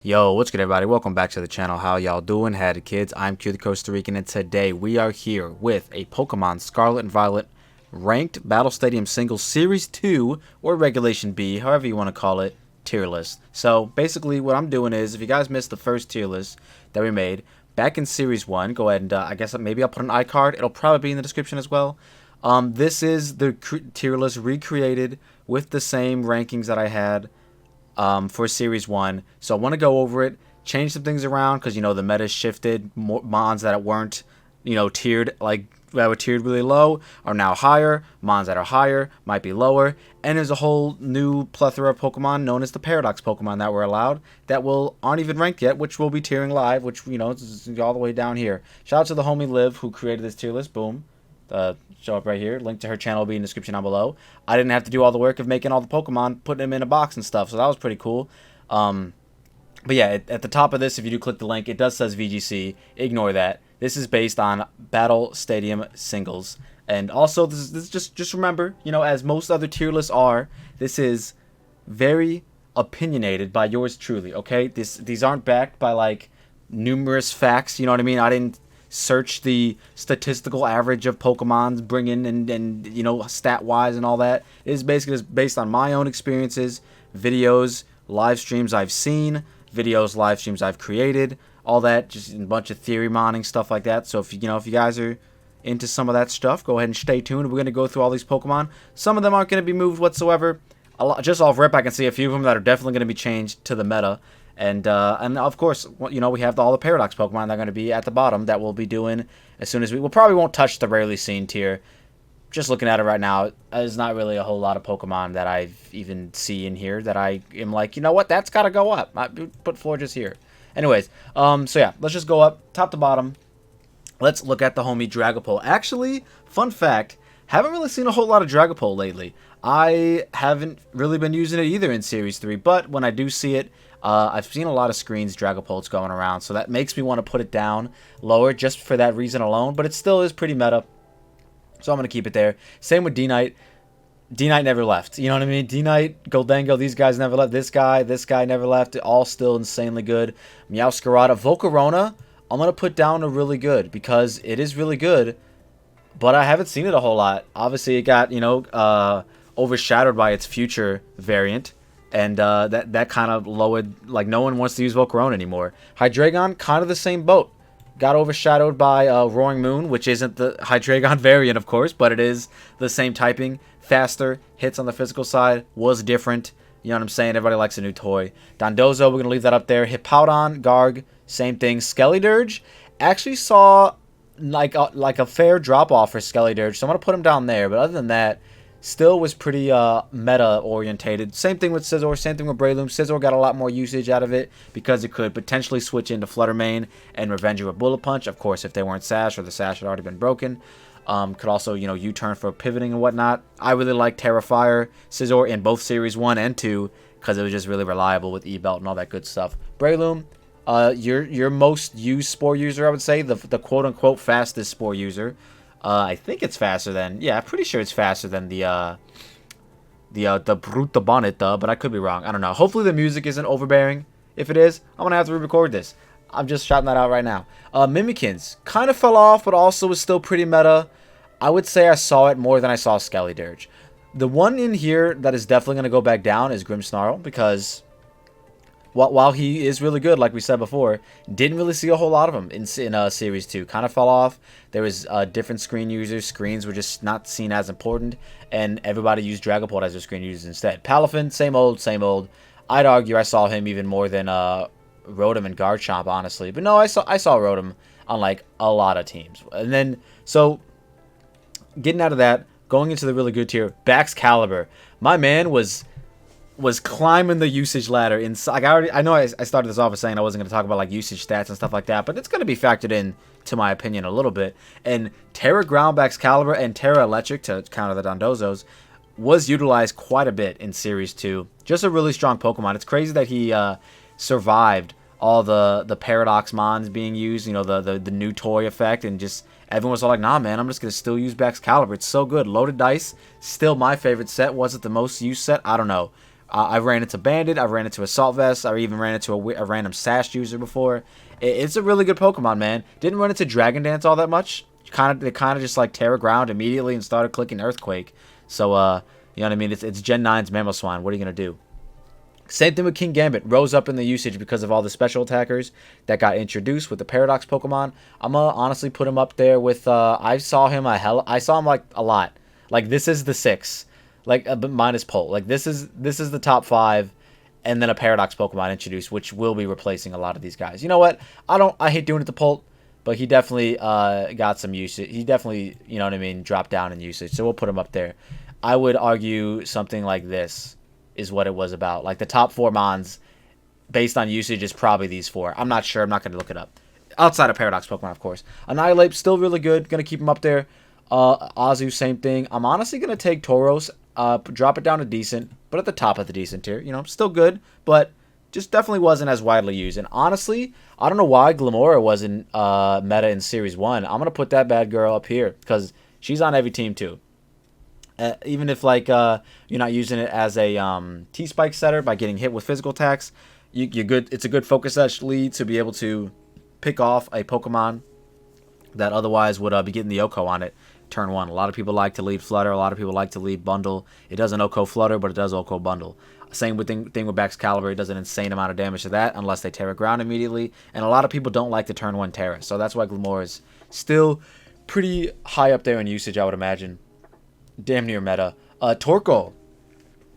Yo, what's good everybody? Welcome back to the channel. How y'all doing? Howdy kids, I'm QtheCostaRican and today we are here with a Pokemon Scarlet and Violet Ranked Battle Stadium Singles Series 2 or Regulation B, however you want to call it, tier list. So basically what I'm doing is, if you guys missed the first tier list that we made back in Series 1, go ahead and I guess maybe I'll put an iCard. It'll probably be in the description as well. This is the tier list recreated with the same rankings that I had for Series 1. So I want to go over it, change some things around, because, you know, the meta shifted. Mons that weren't, you know, tiered, like, that were tiered really low are now higher. Mons that are higher might be lower. And there's a whole new plethora of Pokemon known as the Paradox Pokemon that were allowed that aren't even ranked yet, which will be tiering live, which, you know, is all the way down here. Shout out to the homie Liv who created this tier list. Boom. Show up right here. Link to her channel will be in the description down below. I didn't have to do all the work of making all the Pokemon, putting them in a box and stuff, so that was pretty cool. But yeah, at the top of this, if you do click the link, it does says VGC. Ignore that. This is based on Battle Stadium Singles. And also, this is just remember, you know, as most other tier lists are, this is very opinionated by yours truly, okay? These aren't backed by, like, numerous facts, you know what I mean? I didn't search the statistical average of Pokemon's bringing and you know, stat wise and all that. It is basically just based on my own experiences, videos, live streams I've seen, videos, live streams I've created, all that, just a bunch of theory mining, stuff like that. So if you guys are into some of that stuff, go ahead and stay tuned. We're going to go through all these Pokemon. Some of them aren't going to be moved whatsoever. Just off rip, I can see a few of them that are definitely going to be changed to the meta. And of course, you know, we have all the Paradox Pokemon that are going to be at the bottom that we'll be doing as soon as we'll probably won't touch the rarely seen tier. Just looking at it right now, there's not really a whole lot of Pokemon that I even see in here that I am like, you know what, that's got to go up. I put Florges here. Anyways, so yeah, let's just go up top to bottom. Let's look at the homie Dragapult. Actually, fun fact, haven't really seen a whole lot of Dragapult lately. I haven't really been using it either in Series 3, but when I do see it, I've seen a lot of screens Dragapult's going around, so that makes me want to put it down lower just for that reason alone, but it still is pretty meta, so I'm going to keep it there. Same with D-Knight. D-Knight never left, you know what I mean? D-Knight, Goldango, these guys never left. This guy never left. All still insanely good. Meowscarada. Volcarona, I'm going to put down a really good, because it is really good, but I haven't seen it a whole lot. Obviously, it got, you know, overshadowed by its future variant. And that kind of lowered, like, no one wants to use Volcarona anymore. Hydreigon, kind of the same boat. Got overshadowed by Roaring Moon, which isn't the Hydreigon variant, of course, but it is the same typing. Faster, hits on the physical side, was different. You know what I'm saying? Everybody likes a new toy. Dondozo, we're going to leave that up there. Hippowdon, Garg, same thing. Skeledirge, actually saw like a fair drop-off for Skeledirge, so I'm going to put him down there. But other than that, still was pretty meta-orientated. Same thing with Scizor, same thing with Breloom. Scizor got a lot more usage out of it because it could potentially switch into Flutter Mane and Revenge with Bullet Punch. Of course, if they weren't Sash or the Sash had already been broken. Could also, you know, U-turn for pivoting and whatnot. I really like Terrafire, Scizor in both Series 1 and 2 because it was just really reliable with E-Belt and all that good stuff. Breloom, your most used Spore user, I would say. The quote-unquote fastest Spore user. I think it's faster than, yeah, I'm pretty sure it's faster than the Brute the Bonnet, but I could be wrong. I don't know. Hopefully the music isn't overbearing. If it is, I'm going to have to re-record this. I'm just shouting that out right now. Mimikins kind of fell off, but also was still pretty meta. I would say I saw it more than I saw Skeledirge. The one in here that is definitely going to go back down is Grimmsnarl, because while he is really good, like we said before, didn't really see a whole lot of them in Series 2. Kind of fell off. There was different screen users. Screens were just not seen as important, and everybody used Dragapult as their screen users instead. Palafin, same old, same old. I'd argue I saw him even more than Rotom and Garchomp, honestly. But no, I saw Rotom on, like, a lot of teams. And then, so, getting out of that, going into the really good tier, Baxcalibur. My man was climbing the usage ladder. Like, I know I started this off as saying I wasn't going to talk about, like, usage stats and stuff like that, but it's going to be factored in, to my opinion, a little bit. And Terra Ground Baxcalibur and Terra Electric, to counter the Dondozos, was utilized quite a bit in Series 2. Just a really strong Pokemon. It's crazy that he survived all the Paradox Mons being used, you know, the new toy effect, and just everyone was all like, nah, man, I'm just going to still use Baxcalibur. It's so good. Loaded Dice, still my favorite set. Was it the most used set? I don't know. I've ran into Bandit, I've ran into Assault Vest, I even ran into a random Sash user before. It's a really good Pokemon, man. Didn't run into Dragon Dance all that much. They kind of just like Terra Ground immediately and started clicking Earthquake. So, you know what I mean? It's Gen 9's Mamoswine. What are you going to do? Same thing with King Gambit. Rose up in the usage because of all the special attackers that got introduced with the Paradox Pokemon. I'm going to honestly put him up there with, I saw him like a lot. Like, this is the 6. Like, minus Pole. Like, this is the top 5. And then a Paradox Pokemon introduced, which will be replacing a lot of these guys. You know what? I hate doing it to Pult, but he definitely got some usage. He definitely, you know what I mean, dropped down in usage. So we'll put him up there. I would argue something like this is what it was about. Like, the top 4 Mons, based on usage, is probably these 4. I'm not sure. I'm not going to look it up. Outside of Paradox Pokemon, of course. Annihilate, still really good. Going to keep him up there. Azu, same thing. I'm honestly going to take Tauros, drop it down to decent, but at the top of the decent tier. You know, still good, but just definitely wasn't as widely used. And honestly, I don't know why Glamora wasn't meta in Series 1. I'm going to put that bad girl up here because she's on every team too. Even if like you're not using it as a T-Spike setter by getting hit with physical attacks, you're good. It's a good focus edge lead to be able to pick off a Pokemon that otherwise would be getting the Oko on it turn 1. A lot of people like to lead Flutter. A lot of people like to lead Bundle. It doesn't Oko Flutter, but it does Oko Bundle. Same thing with Baxcalibur. It does an insane amount of damage to that unless they Terra Ground immediately. And a lot of people don't like the turn 1 Terra. So that's why Glamora is still pretty high up there in usage, I would imagine. Damn near meta. Torkoal.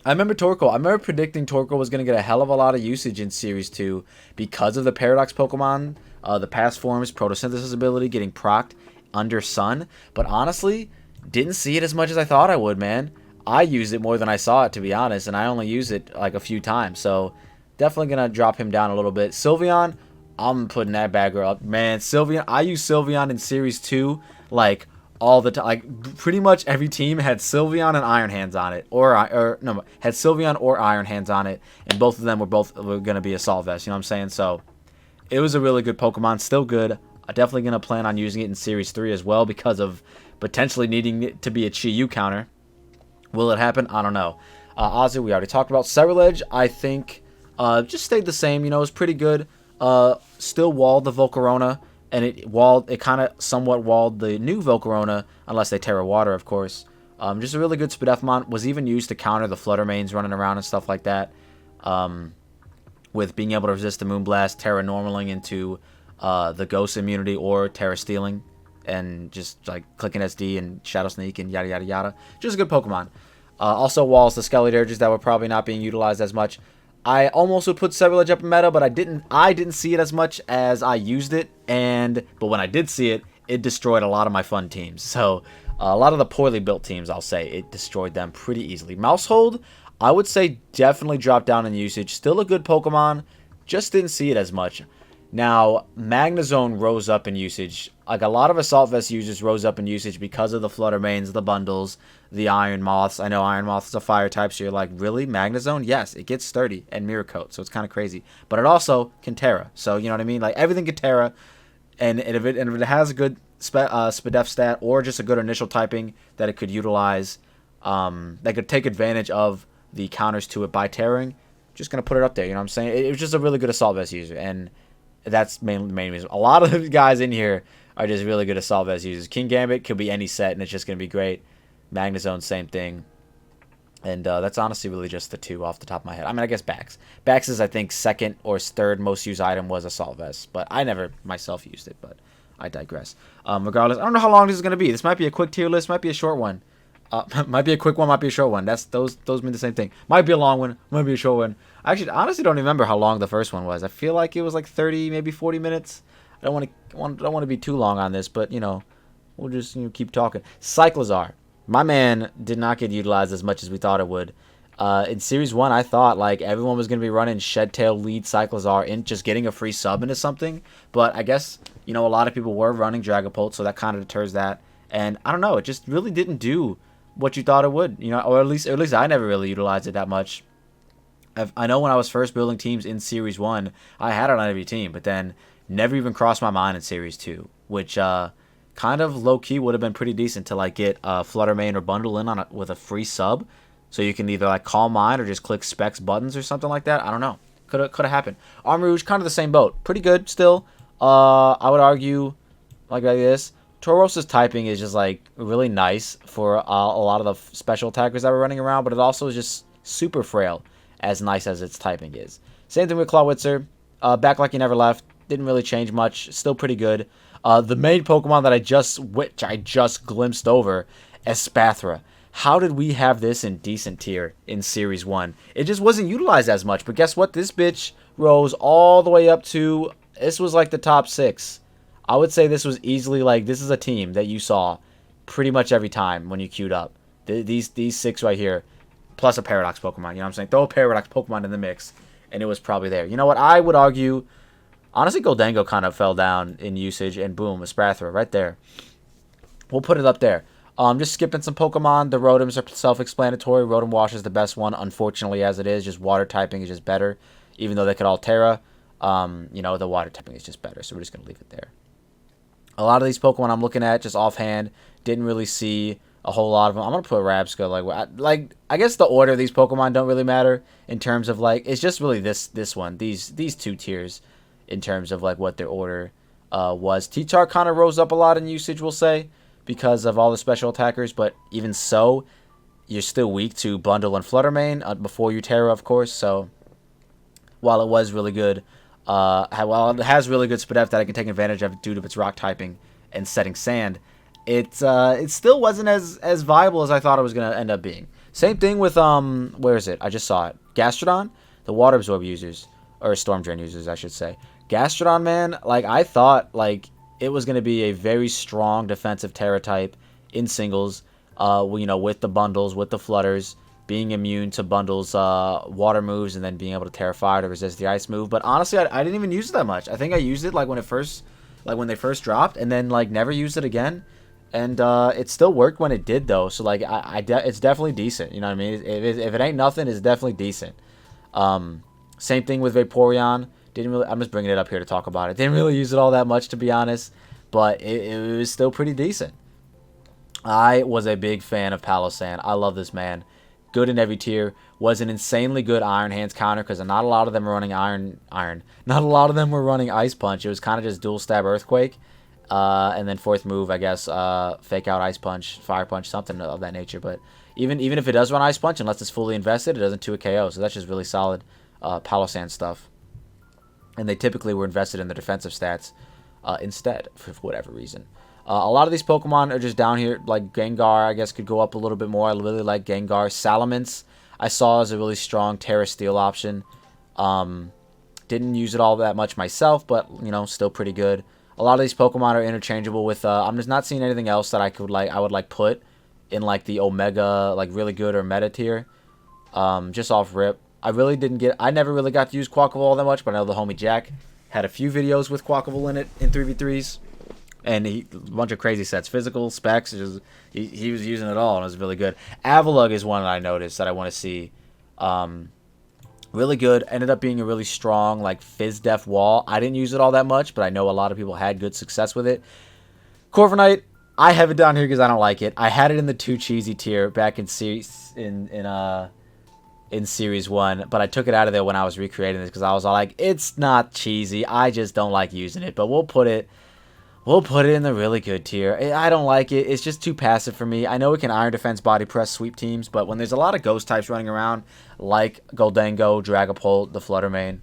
I remember predicting Torkoal was going to get a hell of a lot of usage in Series 2 because of the Paradox Pokemon, the past forms, Photosynthesis ability getting procced under Sun. But honestly, didn't see it as much as I thought I would, man. I used it more than I saw it, to be honest, and I only used it like a few times. So definitely going to drop him down a little bit. Sylveon, I'm putting that bad girl up. Man, Sylveon, I used Sylveon in Series 2 like all the time. Like pretty much every team had Sylveon and Iron Hands on it, had Sylveon or Iron Hands on it, and both of them were going to be Assault Vest. You know what I'm saying? So it was a really good Pokemon, still good. I'm definitely going to plan on using it in Series 3 as well because of potentially needing it to be a Chi-Yu counter. Will it happen? I don't know. Azu, we already talked about. Cerulege, I think, just stayed the same. You know, it was pretty good. Still walled the Volcarona, and it kind of somewhat walled the new Volcarona, unless they Terra Water, of course. Just a really good Spadefmon. Was even used to counter the Flutter mains running around and stuff like that. With being able to resist the Moonblast, Terra Normaling into the Ghost immunity or Terra Stealing, and just like clicking SD and Shadow Sneak and yada yada yada. Just a good Pokemon. Also walls the Skeleturges that were probably not being utilized as much. I almost would put Cerulege up in meta, but I didn't see it as much as I used it, but when I did see it, it destroyed a lot of my fun teams. So a lot of the poorly built teams, I'll say, it destroyed them pretty easily. Mousehold, I would say definitely dropped down in usage. Still a good Pokemon, just didn't see it as much. Now, Magnezone rose up in usage. Like, a lot of Assault Vest users rose up in usage because of the Flutter Mains, the Bundles, the Iron Moths. I know Iron Moth is a fire type, so you're like, really? Magnezone? Yes, it gets sturdy and Mirror Coat, so it's kind of crazy. But it also can Terra, so you know what I mean? Like, everything can Terra, and if it has a good Spadef stat or just a good initial typing that it could utilize, that could take advantage of the counters to it by Terraing, just going to put it up there, you know what I'm saying? It was just a really good Assault Vest user, and that's the main reason. A lot of the guys in here are just really good Assault Vest users. King Gambit could be any set, and it's just going to be great. Magnezone, same thing. And that's honestly really just the two off the top of my head. I mean, I guess Bax. Bax's, I think, second or third most used item was Assault Vest. But I never myself used it, but I digress. Regardless, I don't know how long this is going to be. This might be a quick tier list. Might be a short one. Might be a quick one. Might be a short one. Those mean the same thing. Might be a long one. Might be a short one. I actually honestly don't remember how long the first one was. I feel like it was like 30, maybe 40 minutes. I don't want to be too long on this, but, you know, we'll just keep talking. Cyclizar. My man did not get utilized as much as we thought it would. In Series 1, I thought like everyone was going to be running Shedtail lead Cyclizar and just getting a free sub into something. But I guess, a lot of people were running Dragapult, so that kind of deters that. And I don't know, it just really didn't do what you thought it would, or at least I never really utilized it that much. I know when I was first building teams in Series 1, I had it on every team, but then never even crossed my mind in Series 2, which kind of low-key would have been pretty decent to like get Flutter Main or Bundle in with a free sub. So you can either like Calm Mind or just click specs buttons or something like that. I don't know. Could have happened. Armarouge, kind of the same boat. Pretty good still. I would argue like this. Tauros's typing is just like really nice for a lot of the special attackers that were running around, but it also is just super frail, as nice as its typing is. Same thing with Clawitzer. Back like you never left. Didn't really change much. Still pretty good. The main Pokemon that I just glimpsed over, Espathra. How did we have this in decent tier in Series 1? It just wasn't utilized as much, but guess what? This bitch rose all the way up to, this was like the top 6. I would say this was easily like, this is a team that you saw pretty much every time when you queued up. These 6 right here, plus a Paradox Pokemon, you know what I'm saying? Throw a Paradox Pokemon in the mix, and it was probably there. You know what? I would argue, honestly, Goldango kind of fell down in usage, and boom, Espathra right there. We'll put it up there. Just skipping some Pokemon. The Rotoms are self-explanatory. Rotom Wash is the best one, unfortunately, as it is. Just water typing is just better, even though they could all Terra. You know, the water typing is just better, so we're just going to leave it there. A lot of these Pokemon I'm looking at just offhand, didn't really see a whole lot of them. I'm going to put Rabsca. I guess the order of these Pokemon don't really matter in terms of, like, it's just really this one, these 2 tiers in terms of, like, what their order was. T-Tar kind of rose up a lot in usage, we'll say, because of all the special attackers, but even so, you're still weak to Bundle and Fluttermane before you Terra, of course, so while it was really good, while it has really good Spadef that I can take advantage of due to its rock typing and setting sand, it still wasn't as viable as I thought it was going to end up being. Same thing with, where is it? I just saw it. Gastrodon, the Water Absorb users, or Storm Drain users, I should say. Gastrodon, man, like, I thought, like, it was going to be a very strong defensive Terra type in singles, you know, with the bundles, with the flutters, being immune to bundles, water moves, and then being able to Terra Fire to resist the ice move. But honestly, I didn't even use it that much. I think I used it like when they first dropped, and then like never used it again. And it still worked when it did, though. So like it's definitely decent. You know what I mean? If it ain't nothing, it's definitely decent. Same thing with Vaporeon. I'm just bringing it up here to talk about it. Didn't really use it all that much, to be honest, but it was still pretty decent. I was a big fan of Palossand. I love this man. Good in every tier. Was an insanely good Iron Hands counter because not a lot of them were running Iron. Not a lot of them were running Ice Punch. It was kind of just dual stab Earthquake. And then 4th move, I guess, fake out Ice Punch, Fire Punch, something of that nature. But even if it does run Ice Punch, unless it's fully invested, it doesn't 2 a KO. So that's just really solid Palossand stuff. And they typically were invested in the defensive stats instead, for whatever reason. A lot of these Pokemon are just down here. Like Gengar, I guess, could go up a little bit more. I really like Gengar. Salamence, I saw as a really strong Terra Steel option. Didn't use it all that much myself, but, you know, still pretty good. A lot of these Pokemon are interchangeable with, I'm just not seeing anything else that I would put in, like, the Omega, like, really good or meta tier. Just off rip. I never really got to use Quackable all that much, but I know the homie Jack had a few videos with Quackable in it in 3v3s. And a bunch of crazy sets. Physical, specs, he was using it all, and it was really good. Avalugg is one that I noticed that I want to see. Really good. Ended up being a really strong, like, Fizz-Def wall. I didn't use it all that much, but I know a lot of people had good success with it. Corviknight, I have it down here because I don't like it. I had it in the too cheesy tier back in Series 1, but I took it out of there when I was recreating this because I was all like, it's not cheesy. I just don't like using it, but we'll put it in the really good tier. I don't like it. It's just too passive for me. I know it can Iron Defense Body Press sweep teams, but when there's a lot of ghost types running around, like Goldango, Dragapult, the Fluttermane,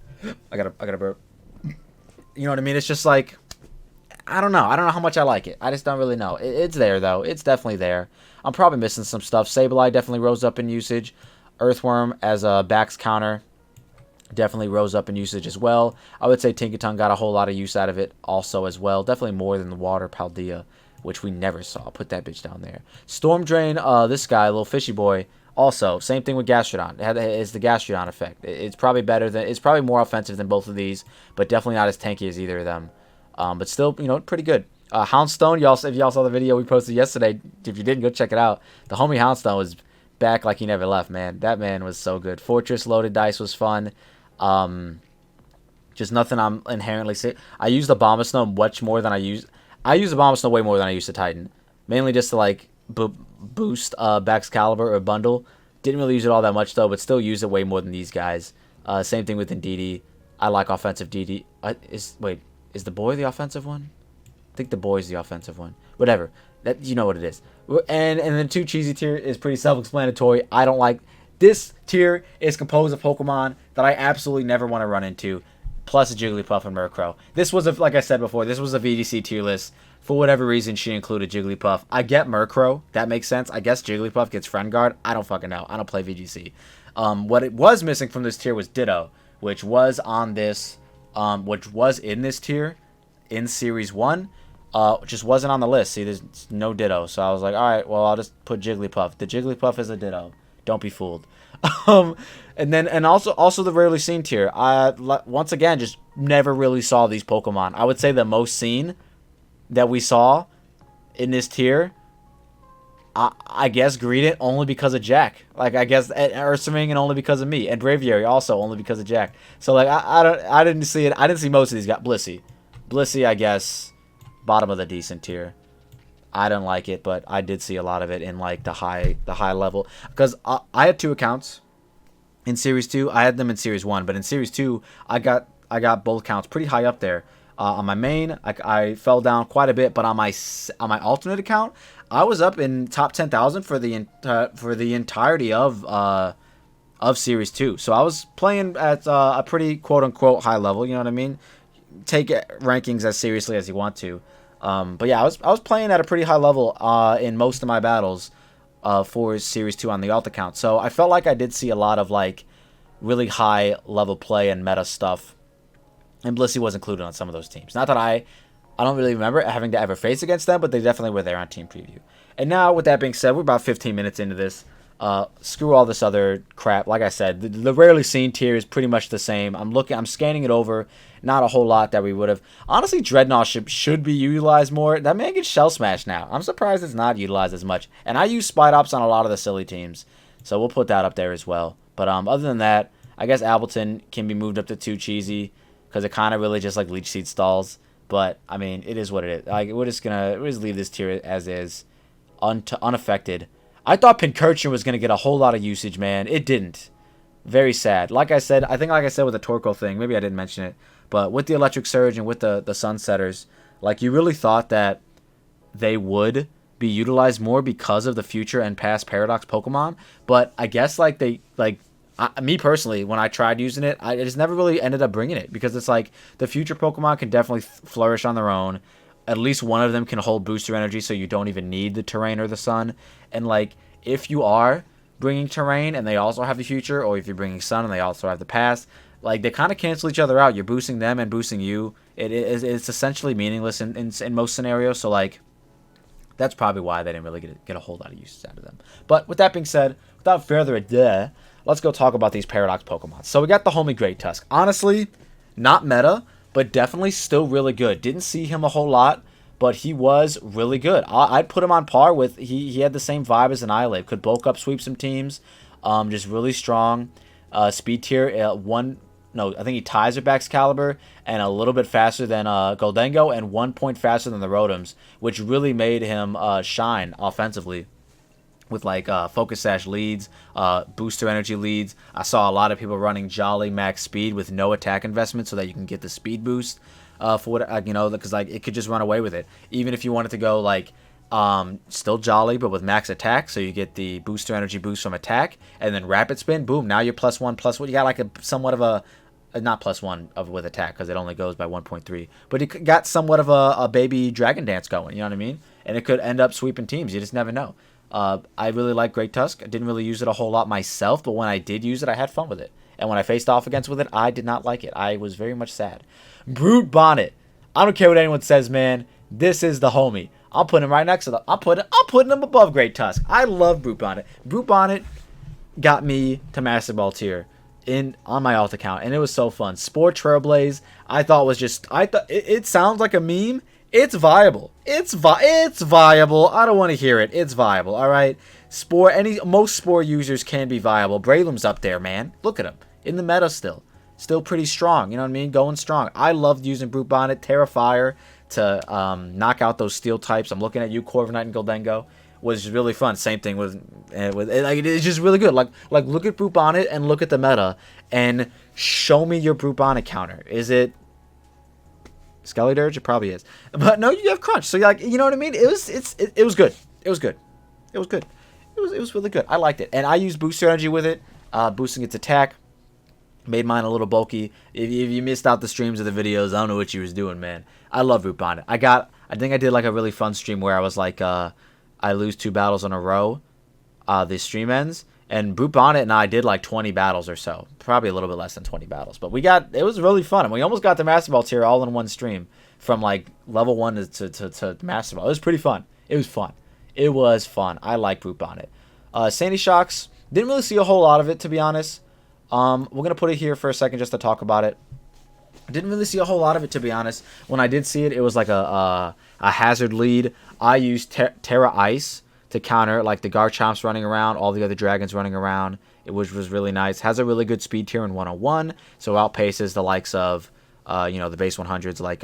I gotta burp. You know what I mean? It's just like, I don't know. I don't know how much I like it. I just don't really know. It's there, though. It's definitely there. I'm probably missing some stuff. Sableye definitely rose up in usage. Earthworm as a backs counter definitely rose up in usage as well. I would say Tinkaton got a whole lot of use out of it also as well. Definitely more than the Water Paldea, which we never saw. Put that bitch down there. Storm Drain, this guy, little fishy boy, also, same thing with Gastrodon. It's the Gastrodon effect. It's probably it's probably more offensive than both of these, but definitely not as tanky as either of them. But still, you know, pretty good. Houndstone, if y'all saw the video we posted yesterday, if you didn't, go check it out. The homie Houndstone was back like he never left, man. That man was so good. Fortress loaded dice was fun. Just nothing I'm inherently sick. I use the Abomasnow much more than I use the Abomasnow way more than I use the Titan. Mainly just to, like, boost Baxcalibur or Bundle. Didn't really use it all that much, though, but still use it way more than these guys. Same thing with Indeedee. I like offensive DD. Is the boy the offensive one? I think the boy's the offensive one. Whatever. You know what it is. And then 2 cheesy tier is pretty self-explanatory. I don't like... This tier is composed of Pokemon that I absolutely never want to run into, plus a Jigglypuff and Murkrow. This was, like I said before, this was a VDC tier list. For whatever reason, she included Jigglypuff. I get Murkrow. That makes sense. I guess Jigglypuff gets Friend Guard. I don't fucking know. I don't play VGC. What it was missing from this tier was Ditto, which was on this, which was in this tier in Series 1. Just wasn't on the list. See, there's no Ditto. So I was like, all right, well, I'll just put Jigglypuff. The Jigglypuff is a Ditto. Don't be fooled. And also the rarely seen tier. I once again just never really saw these Pokemon. I would say the most seen that we saw in this tier, I guess Greedent only because of Jack. Like, I guess Ursaring and only because of me, and Braviary also only because of Jack. So like I didn't see it. I didn't see most of these guys. Blissey, I guess bottom of the decent tier. I don't like it, but I did see a lot of it in like the high level, because I had 2 accounts in Series 2. I had them in Series 1, but in Series 2 I got both accounts pretty high up there. On my main, I fell down quite a bit, but on my alternate account, I was up in top 10,000 for the entirety of Series 2. So I was playing at a pretty quote unquote high level. You know what I mean? Take rankings as seriously as you want to. But yeah, I was playing at a pretty high level in most of my battles for Series 2 on the alt account. So I felt like I did see a lot of like really high level play and meta stuff. And Blissey was included on some of those teams. Not that I don't really remember having to ever face against them, but they definitely were there on Team Preview. And now, with that being said, we're about 15 minutes into this. Screw all this other crap. Like I said, the rarely seen tier is pretty much the same. I'm scanning it over. Not a whole lot that we would have. Honestly, Dreadnought should be utilized more. That man gets Shell Smash now. I'm surprised it's not utilized as much. And I use Spite Ops on a lot of the silly teams, so we'll put that up there as well. But other than that, I guess Appleton can be moved up to 2 cheesy, because it kind of really just like Leech Seed stalls. But I mean, it is what it is. Like, we're just leave this tier as is, unaffected. I thought Pincurchin was gonna get a whole lot of usage, man. It didn't. Very sad. Like I said with the Torkoal thing, maybe I didn't mention it, but with the Electric Surge and with the Sunsetters, like, you really thought that they would be utilized more because of the future and past Paradox Pokemon. But I guess me personally, when I tried using it, I just never really ended up bringing it, because it's like the future Pokemon can definitely flourish on their own. At least one of them can hold booster energy, so you don't even need the Terrain or the Sun. And like, if you are bringing Terrain and they also have the future, or if you're bringing Sun and they also have the past, like, they kind of cancel each other out. You're boosting them and boosting you. It's essentially meaningless in most scenarios. So like, that's probably why they didn't really get a whole lot of uses out of them. But with that being said, without further ado, let's go talk about these Paradox Pokemon. So we got the homie Great Tusk. Honestly, not meta, but definitely still really good. Didn't see him a whole lot, but he was really good. I'd put him on par with, he had the same vibe as Annihilate. Could bulk up, sweep some teams. Just really strong. Speed tier, I think he ties with Baxcalibur, and a little bit faster than Goldengo, and 1 point faster than the Rotoms, which really made him shine offensively. With like Focus Sash leads, booster energy leads. I saw a lot of people running Jolly max speed with no attack investment, so that you can get the speed boost for what because like, it could just run away with it. Even if you wanted to go like still Jolly but with max attack, so you get the booster energy boost from attack, and then rapid spin, boom, now you're +1/+1. You got like a somewhat of a not +1 with attack, because it only goes by 1.3, but it got somewhat of a baby Dragon Dance going. You know what I mean? And it could end up sweeping teams. You just never know. I really like Great Tusk. I didn't really use it a whole lot myself, but when I did use it, I had fun with it. And when I faced off against with it, I did not like it. I was very much sad. Brute Bonnet. I don't care what anyone says, man. This is the homie. I'm putting him right next to I'm putting him above Great Tusk. I love Brute Bonnet. Brute Bonnet got me to Master Ball tier on my alt account, and it was so fun. Spore Trailblaze, I thought it sounds like a meme. It's viable. It's viable. I don't want to hear it. It's viable. All right. Most Spore users can be viable. Breloom's up there, man. Look at him in the meta still pretty strong. You know what I mean? Going strong. I loved using Brute Bonnet, Terra Fire to knock out those steel types. I'm looking at you, Corviknight and Goldengo. was really fun. Same thing with like it's just really good. Like look at Brute Bonnet and look at the meta and show me your Brute Bonnet counter. Is it Skelly Dirge? It probably is. But no, you have Crunch. So like, you know what I mean? It was good. It was good. It was good. It was really good. I liked it. And I used Booster Energy with it, boosting its attack. Made mine a little bulky. If you missed out the streams of the videos, I don't know what you was doing, man. I love Brute Bonnet. I think I did like a really fun stream where I was like, I lose 2 battles in a row. The stream ends. And Brute Bonnet and I did like 20 battles or so. Probably a little bit less than 20 battles. But it was really fun. And we almost got the Master Ball tier all in one stream. From like level 1 to Master Ball. It was pretty fun. It was fun. It was fun. I like Brute Bonnet. Sandy Shocks. Didn't really see a whole lot of it, to be honest. We're going to put it here for a second just to talk about it. Didn't really see a whole lot of it, to be honest. When I did see it, it was like a hazard lead. I used Terra Ice to counter like the Garchomp's running around, all the other dragons running around, which was really nice. Has a really good speed tier in 101, so outpaces the likes of the base 100s like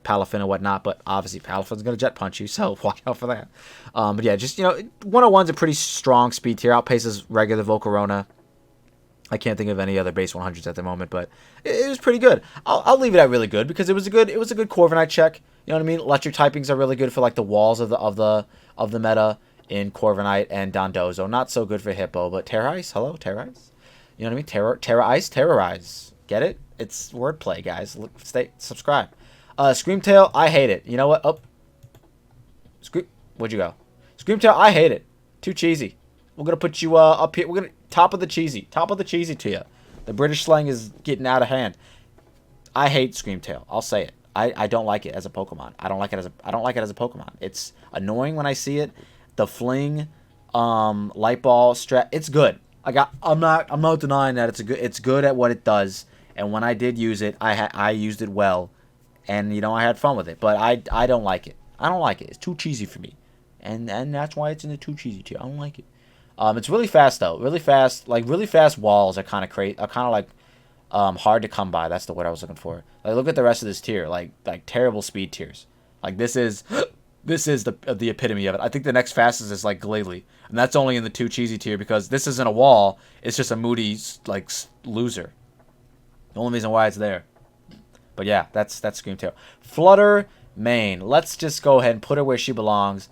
Palafin and whatnot. But obviously Palafin's gonna jet punch you, so watch out for that. But yeah, just 101's a pretty strong speed tier, outpaces regular Volcarona. I can't think of any other base 100s at the moment, but it was pretty good. I'll leave it at really good because it was a good Corviknight check. You know what I mean? Electric typings are really good for like the walls of the meta in Corviknight and Dondozo. Not so good for Hippo, but Terra Ice. Hello, Terra Ice. You know what I mean? Terra Ice, terrorize. Get it? It's wordplay, guys. Subscribe. Screamtail, I hate it. You know what? Where'd you go? Screamtail, I hate it. Too cheesy. We're gonna put you up here. We're gonna top of the cheesy to you. The British slang is getting out of hand. I hate Screamtail. I'll say it. I don't like it as a Pokemon. I don't like it as a Pokemon. It's annoying when I see it. The fling, light ball, strat. It's good. I'm not denying that it's good at what it does. And when I did use it, I used it well, and I had fun with it. But I don't like it. I don't like it. It's too cheesy for me, and that's why it's in the too cheesy tier. I don't like it. It's really fast though. Really fast. Like really fast walls are kind of like hard to come by. That's the word I was looking for. Like look at the rest of this tier. Like terrible speed tiers. Like this is the epitome of it. I think the next fastest is like Glalie, and that's only in the too cheesy tier because this isn't a wall. It's just a moody like loser. The only reason why it's there. But yeah, that's Screamtail. Flutter Mane. Let's just go ahead and put her where she belongs.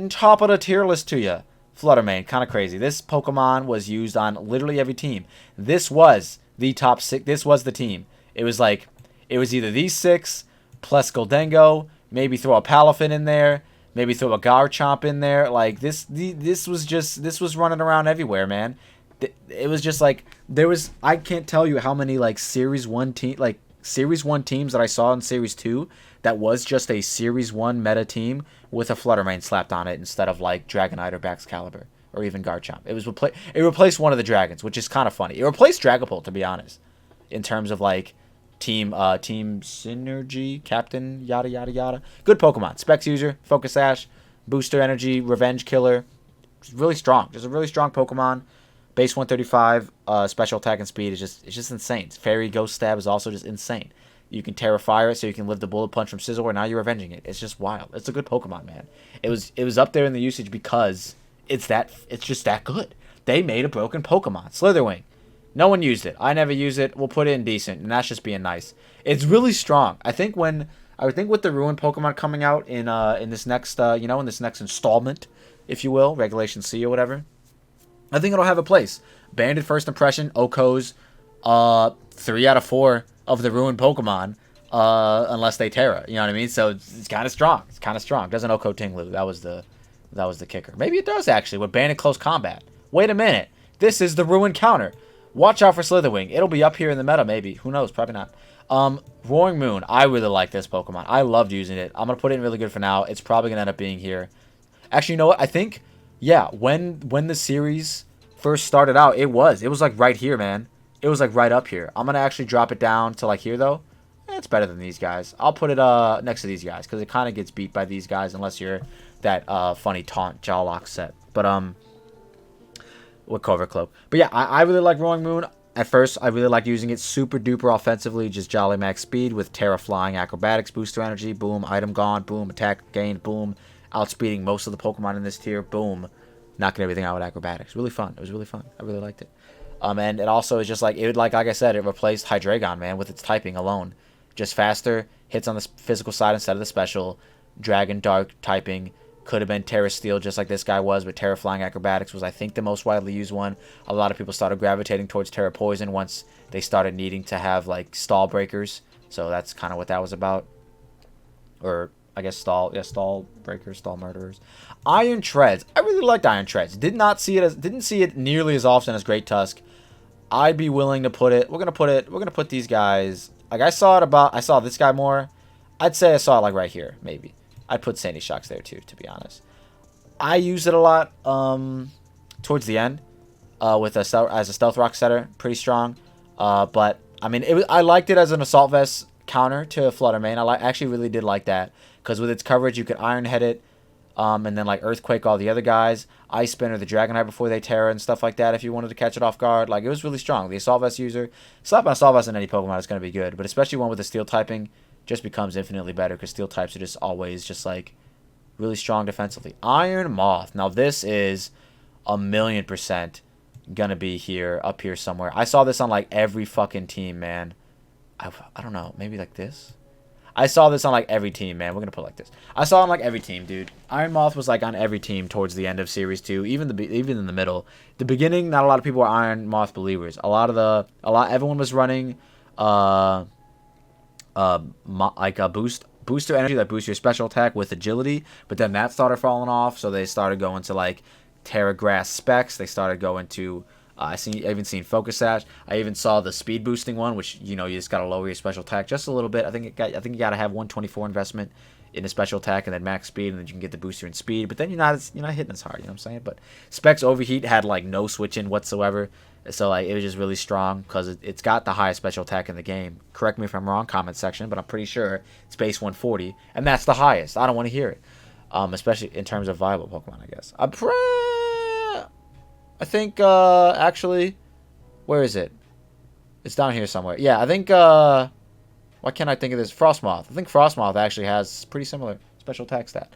Top of the tier list to you. Flutter Mane, kind of crazy. This Pokemon was used on literally every team. This was the top 6. This was the team. It was either these 6 plus Goldengo. Maybe throw a Palafin in there. Maybe throw a Garchomp in there. Like this was running around everywhere, man. It was just like I can't tell you how many like Series 1 teams that I saw in Series 2 that was just a Series 1 meta team with a Flutter Mane slapped on it instead of like Dragonite or Baxcalibur or even Garchomp. It replaced one of the dragons, which is kind of funny. It replaced Dragapult, to be honest, in terms of like team synergy, captain, yada yada yada. Good Pokemon. Specs user, Focus Sash, Booster Energy, Revenge Killer. It's really strong. Just a really strong Pokemon. Base 135, special attack and speed is just insane. Fairy Ghost Stab is also just insane. You can Terra Fire it so you can live the Bullet Punch from Scizor, now you're revenging it. It's just wild. It's a good Pokemon, man. It was up there in the usage because it's just that good. They made a broken Pokemon. Slitherwing. No one used it. I never used it. We'll put it in decent, and that's just being nice. It's really strong. I think with the Ruined Pokemon coming out in this next in this next installment, if you will, Regulation C or whatever, I think it'll have a place. Banded First Impression, Oko's 3 out of 4 of the Ruined Pokemon, unless they Terra. You know what I mean? So it's kind of strong. It's kind of strong. Doesn't Oko Tinglu? That was the kicker. Maybe it does actually with Banded Close Combat. Wait a minute. This is the Ruined counter. Watch out for Slitherwing. It'll be up here in the meta, maybe. Who knows? Probably not. Roaring Moon. I really like this Pokemon. I loved using it. I'm going to put it in really good for now. It's probably going to end up being here. Actually, you know what? I think, yeah, when the series first started out, it was like right here, man. It was like right up here. I'm going to actually drop it down to like here, though. It's better than these guys. I'll put it next to these guys because it kind of gets beat by these guys unless you're that funny taunt Jawlock set. But, with Cover Cloak. But yeah, I really like Roaring Moon. At first, I really like using it super duper offensively, just Jolly Max Speed with Terra Flying, Acrobatics, Booster Energy, boom, item gone, boom, attack gain, boom, outspeeding most of the Pokemon in this tier. Boom, knocking everything out with acrobatics. Really fun. It was really fun. I really liked it. And it also is just like it would like I said, it replaced Hydreigon, man, with its typing alone. Just faster, hits on the physical side instead of the special. Dragon Dark typing. Could have been Terra Steel just like this guy was, but Terra Flying Acrobatics was, I think, the most widely used one. A lot of people started gravitating towards Terra Poison once they started needing to have, like, stall breakers. So that's kind of what that was about. Or, I guess, stall breakers, stall murderers. Iron Treads. I really liked Iron Treads. Didn't see it nearly as often as Great Tusk. I'd be willing to put it, we're going to put these guys, like, I saw this guy more. I'd say I saw it, like, right here, maybe. I'd put Sandy Shocks there too, to be honest. I used it a lot towards the end with as a Stealth Rock setter, pretty strong. But I mean, I liked it as an Assault Vest counter to Flutter Mane. I actually really did like that because with its coverage, you could Iron Head it, and then like Earthquake all the other guys, Ice Spin or the Dragonite before they Terra and stuff like that. If you wanted to catch it off guard, like it was really strong. The Assault Vest user, slap an Assault Vest in any Pokemon is going to be good, but especially one with the Steel typing. Just becomes infinitely better because steel types are just always just like really strong defensively. Iron Moth. Now this is 1,000,000% gonna be here, up here somewhere. I saw this on like every fucking team, man. I don't know, maybe like this. I saw this on like every team, man. We're gonna put it like this. I saw it on like every team, dude. Iron Moth was like on every team towards the end of Series 2, even in the middle. The beginning, not a lot of people were Iron Moth believers. Everyone was running like a booster energy that boosts your special attack with agility, but then that started falling off, so they started going to like Terra Grass Specs. They started going to I even seen Focus Sash. I even saw the speed boosting one, which you just gotta lower your special attack just a little bit. I think you gotta have 124 investment in a special attack and then max speed, and then you can get the booster in speed. But then you're not hitting as hard. You know what I'm saying? But Specs Overheat had like no switch in whatsoever. So like it was just really strong because it's got the highest special attack in the game. Correct me if I'm wrong, comment section, but I'm pretty sure it's base 140, and that's the highest. I don't want to hear it, especially in terms of viable Pokemon, I guess. I think actually, where is it? It's down here somewhere. Yeah, I think why can't I think of this? Frostmoth. I think Frostmoth actually has pretty similar special attack stat.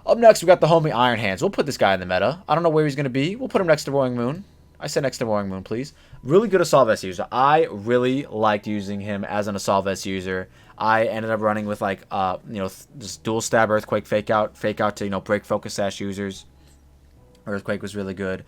Up next, we got the homie Iron Hands. We'll put this guy in the meta. I don't know where he's gonna be. We'll put him next to Roaring Moon. I said next to Roaring Moon, please. Really good Assault Vest user. I really liked using him as an Assault Vest user. I ended up running with like, just dual stab Earthquake, fake out to, break Focus Sash users. Earthquake was really good.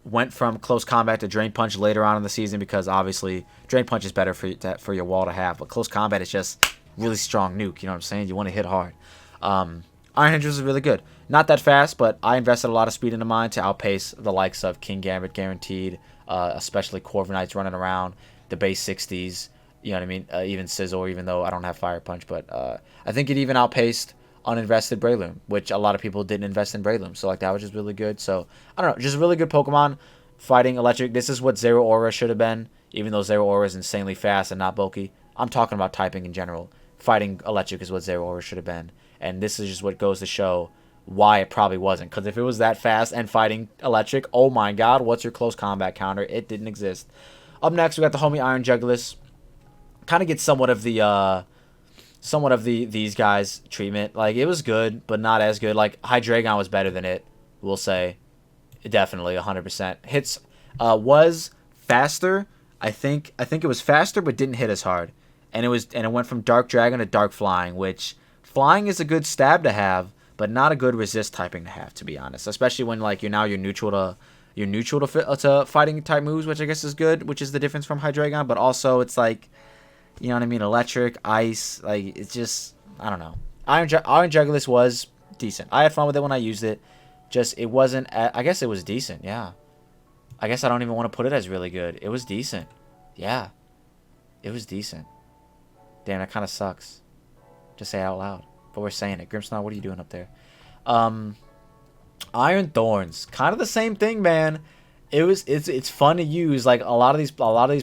Went from Close Combat to Drain Punch later on in the season because obviously Drain Punch is better for your wall to have, but Close Combat is just really strong nuke. You know what I'm saying? You want to hit hard. Iron Hinge was really good. Not that fast, but I invested a lot of speed into mine to outpace the likes of King Gambit guaranteed, especially Corviknights running around, the base 60s, you know what I mean? Even Scizor, even though I don't have Fire Punch, but I think it even outpaced uninvested Breloom, which a lot of people didn't invest in Breloom, so like that was just really good. So I don't know, just really good Pokemon fighting electric. This is what Zero Aura should have been, even though Zero Aura is insanely fast and not bulky. I'm talking about typing in general. Fighting electric is what Zero Aura should have been. And this is just what goes to show why it probably wasn't. Because if it was that fast and fighting electric, oh my god, what's your close combat counter? It didn't exist. Up next, we got the homie Iron Jugulis. Kind of gets somewhat of the these guys treatment. Like, it was good, but not as good. Like, Hydreigon was better than it, we'll say. Definitely, 100%. Hits was faster. I think it was faster, but didn't hit as hard. And it went from Dark Dragon to Dark Flying, which flying is a good stab to have, but not a good resist typing to have, to be honest. Especially when like you're neutral to fighting type moves, which I guess is good, which is the difference from Hydreigon. But also it's like, you know what I mean, electric, ice, like it's just, I don't know. Iron Jugulis was decent. I had fun with it when I used it. Just it wasn't. I guess it was decent. Yeah. I guess I don't even want to put it as really good. It was decent. Yeah. It was decent. Damn, that kind of sucks. Just say it out loud. But we're saying it. Grimmsnarl, what are you doing up there? Iron Thorns. Kind of the same thing, man. It's fun to use. Like all these Paradox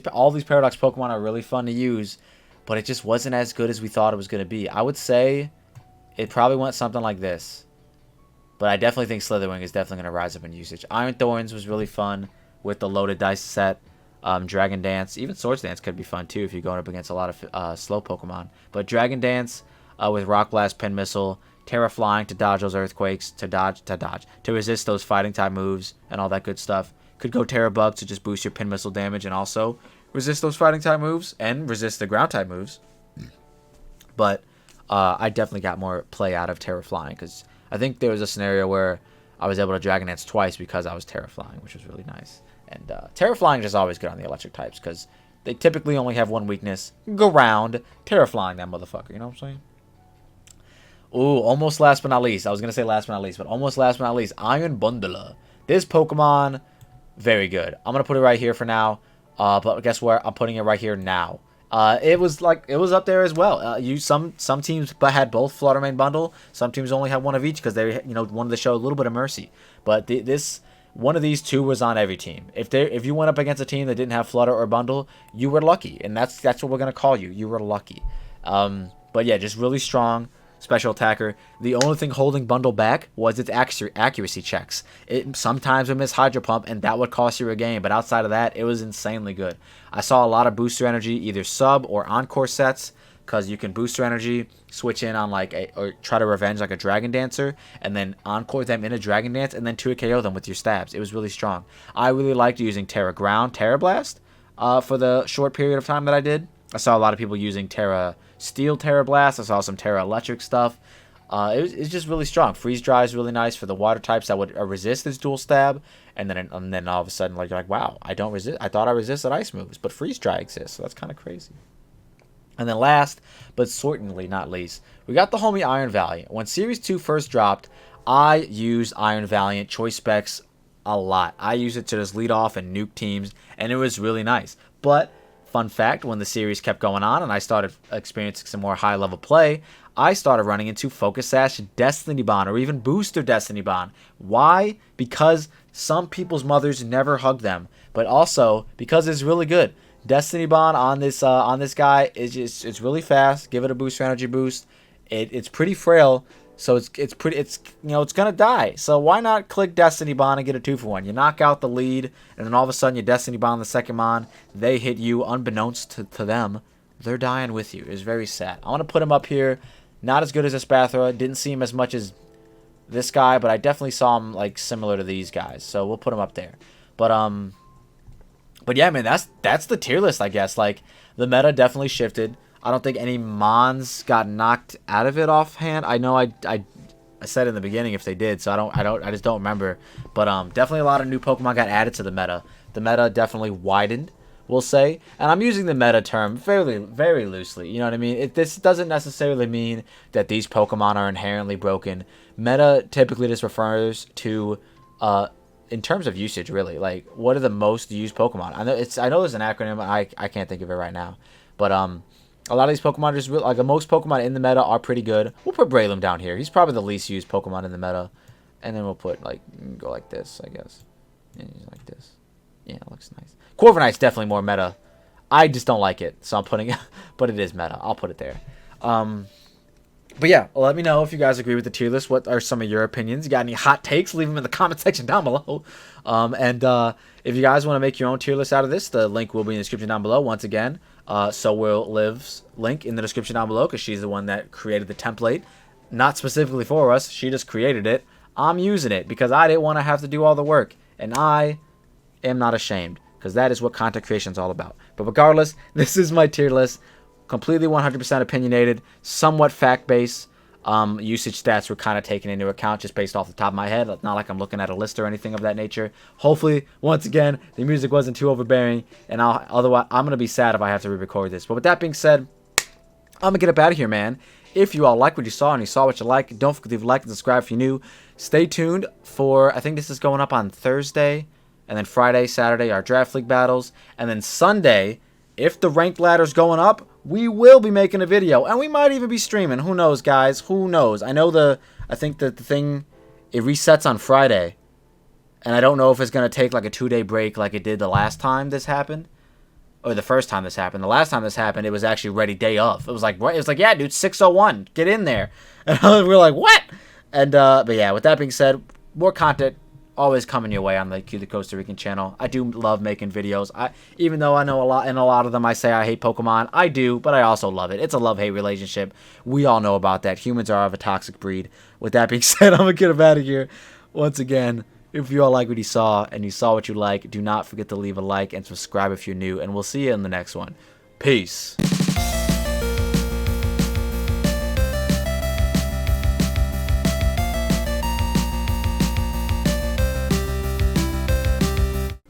Pokemon are really fun to use, but it just wasn't as good as we thought it was going to be. I would say it probably went something like this. But I definitely think Slitherwing is definitely going to rise up in usage. Iron Thorns was really fun with the loaded dice set. Dragon Dance, even Swords Dance could be fun too if you're going up against a lot of slow Pokemon. But Dragon Dance with Rock Blast, Pin Missile, Terra Flying to dodge those earthquakes, to resist those fighting type moves and all that good stuff. Could go Terra Bug to just boost your pin missile damage and also resist those fighting type moves and resist the ground type moves. But I definitely got more play out of Terra Flying because I think there was a scenario where I was able to Dragon Dance twice because I was Terra Flying, which was really nice. And Terra Flying is just always good on the electric types because they typically only have one weakness. Go round, Terra Flying that motherfucker, you know what I'm saying? Ooh, almost last but not least. I was going to say last but not least, but almost last but not least. Iron Bundler. This Pokemon, very good. I'm going to put it right here for now. But guess where? I'm putting it right here now. It was up there as well. Some teams had both Flutter Mane bundle. Some teams only had one of each because they wanted to show a little bit of mercy. But this one of these two was on every team. If you went up against a team that didn't have Flutter or bundle, you were lucky, and that's what we're gonna call you. You were lucky. But yeah, just really strong special attacker. The only thing holding bundle back was its accuracy checks. It sometimes would miss Hydro Pump, and that would cost you a game. But outside of that, it was insanely good. I saw a lot of booster energy, either sub or encore sets, because you can booster energy, switch in on or try to revenge like a Dragon Dancer, and then encore them in a Dragon Dance, and then 2-KO them with your stabs. It was really strong. I really liked using Terra Ground, Terra Blast, for the short period of time that I did. I saw a lot of people using Terra Steel, Terra Blast. I saw some Terra Electric stuff. It's just really strong. Freeze Dry is really nice for the water types that would resist this dual stab, and then all of a sudden, you're like, wow, I don't resist. I thought I resisted ice moves, but Freeze Dry exists, so that's kind of crazy. And then last, but certainly not least, we got the homie Iron Valiant. When Series 2 first dropped, I used Iron Valiant Choice Specs a lot. I used it to just lead off and nuke teams, and it was really nice. But fun fact, when the series kept going on and I started experiencing some more high-level play, I started running into Focus Sash Destiny Bond or even Booster Destiny Bond. Why? Because some people's mothers never hugged them, but also because it's really good. Destiny Bond on this guy it's really fast. Give it a booster energy boost. It's pretty frail, so it's gonna die. So why not click Destiny Bond and get a 2-for-1? You knock out the lead, and then all of a sudden you Destiny Bond the second Mon. They hit you unbeknownst to them. They're dying with you. It's very sad. I want to put him up here. Not as good as Espathra. Didn't see him as much as this guy, but I definitely saw him similar to these guys. So we'll put him up there. But yeah, man, that's the tier list, I guess. The meta definitely shifted. I don't think any Mons got knocked out of it offhand. I know I said in the beginning if they did, so I just don't remember. But definitely a lot of new Pokemon got added to the meta. The meta definitely widened, we'll say. And I'm using the meta term very, very loosely. You know what I mean? This doesn't necessarily mean that these Pokemon are inherently broken. Meta typically just refers to in terms of usage, really, what are the most used Pokemon? I know there's an acronym, but I can't think of it right now. But a lot of these Pokemon just most Pokemon in the meta are pretty good. We'll put Breloom down here. He's probably the least used Pokemon in the meta. And then we'll put go like this, I guess. Yeah, like this. Yeah, it looks nice. Corviknight's definitely more meta. I just don't like it, so I'm putting it, but it is meta. I'll put it there. But yeah, let me know if you guys agree with the tier list. What are some of your opinions? You got any hot takes? Leave them in the comment section down below. And if you guys want to make your own tier list out of this, the link will be in the description down below. Once again, so will Liv's link in the description down below because she's the one that created the template. Not specifically for us. She just created it. I'm using it because I didn't want to have to do all the work. And I am not ashamed because that is what content creation is all about. But regardless, this is my tier list. Completely 100% opinionated, somewhat fact-based. Usage stats were kind of taken into account just based off the top of my head. It's not like I'm looking at a list or anything of that nature. Hopefully, once again, the music wasn't too overbearing, and otherwise, I'm going to be sad if I have to re-record this. But with that being said, I'm going to get up out of here, man. If you all like what you saw and you saw what you like, don't forget to leave a like and subscribe if you're new. Stay tuned for, I think this is going up on Thursday, and then Friday, Saturday, our Draft League battles, and then Sunday, if the ranked ladder's going up, we will be making a video, and we might even be streaming. Who knows, guys? Who knows? I think that the thing, it resets on Friday, and I don't know if it's going to take a 2-day break like it did the last time this happened, or the first time this happened. The last time this happened, it was actually ready day of. It was like, what? It was like, yeah, dude, 6:01, get in there. And we were like, what? And, but yeah, with that being said, more content always coming your way on the Q the Costa Rican channel. I do love making videos. Even though I know in a lot of them I say I hate Pokemon, I do, but I also love it. It's a love-hate relationship. We all know about that. Humans are of a toxic breed. With that being said, I'm gonna get him out of here. Once again, if you all like what you saw and you saw what you like, do not forget to leave a like and subscribe if you're new, and we'll see you in the next one. Peace.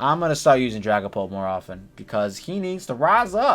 I'm going to start using Dragapult more often because he needs to rise up.